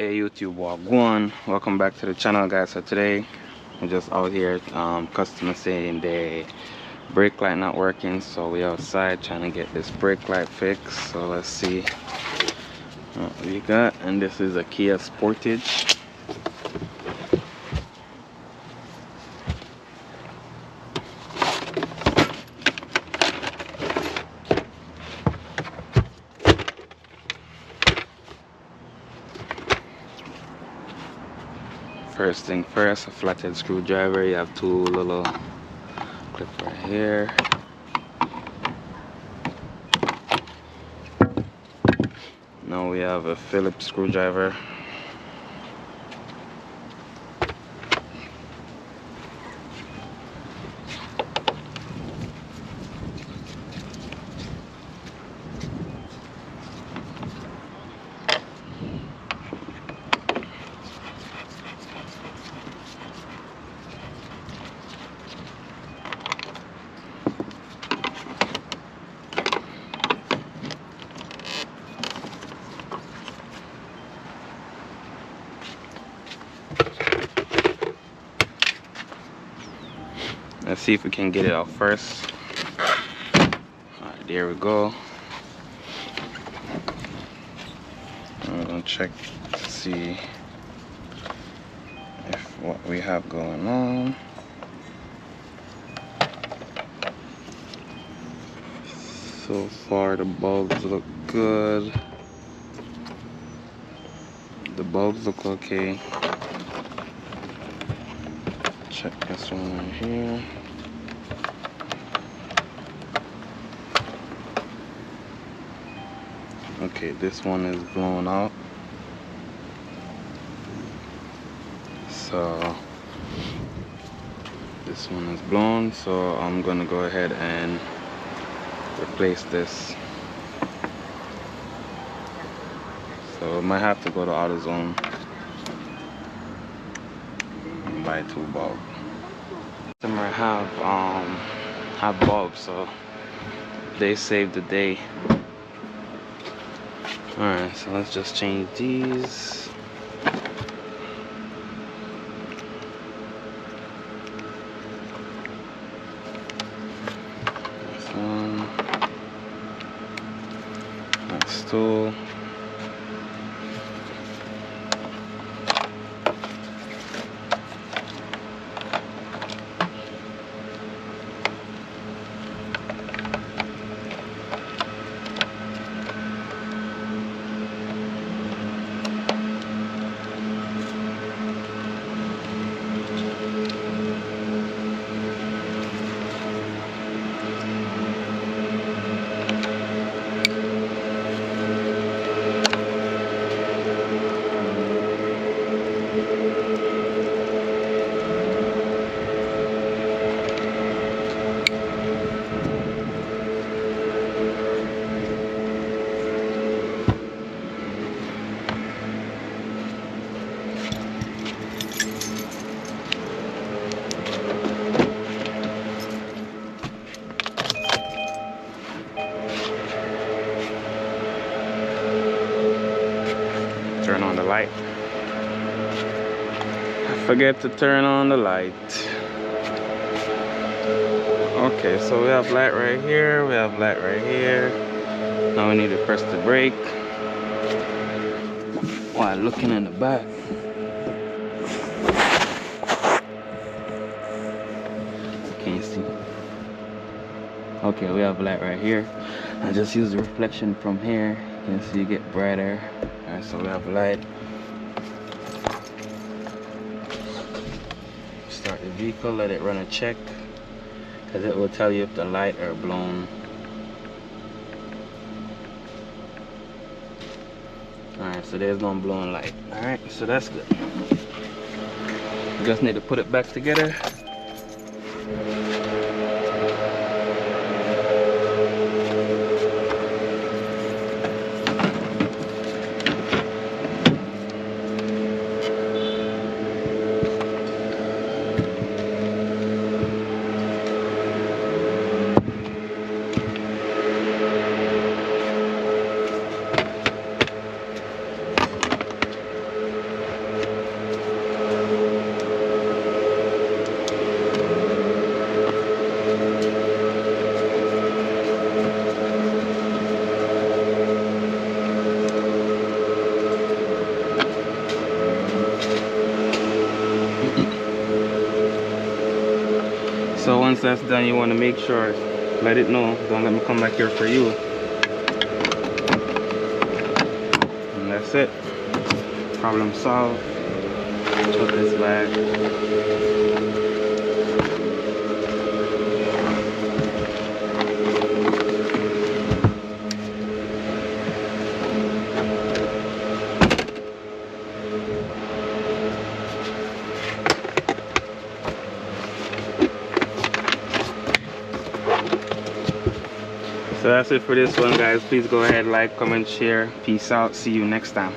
Hey YouTube, wagwan, welcome back to the channel, guys. So today we're just out here, customer saying the brake light not working, so we outside trying to get this brake light fixed. So let's see what we got. And this is a Kia Sportage. First thing first, a flathead screwdriver. You have two little clip right here. Now we have a Phillips screwdriver. Let's see if we can get it out first. Alright, there we go. I'm gonna check to see if what we have going on. So far the bulbs look good. The bulbs look okay. Check this one right here. Okay, this one is blown out. So this one is blown, so I'm gonna go ahead and replace this. So I might have to go to AutoZone and buy two bulbs. Customer have bulbs, so they saved the day. Alright, so let's just change these. This one. That's two. Turn on the light. I forget to turn on the light. Okay, so we have light right here, we have light right here. Now we need to press the brake while looking in the back. Can't see. Okay, we have light right here. I just use the reflection from here. You can see it get brighter. Alright, so we have light. Start the vehicle, let it run a check, because it will tell you if the light are blown. Alright, so there's no blown light. Alright, so that's good. We just need to put it back together. once that's done, you want to make sure, let it know, don't let me come back here for you. And that's it, problem solved. Put this back. So that's it for this one, guys. Please go ahead, like, comment, share. Peace out. See you next time.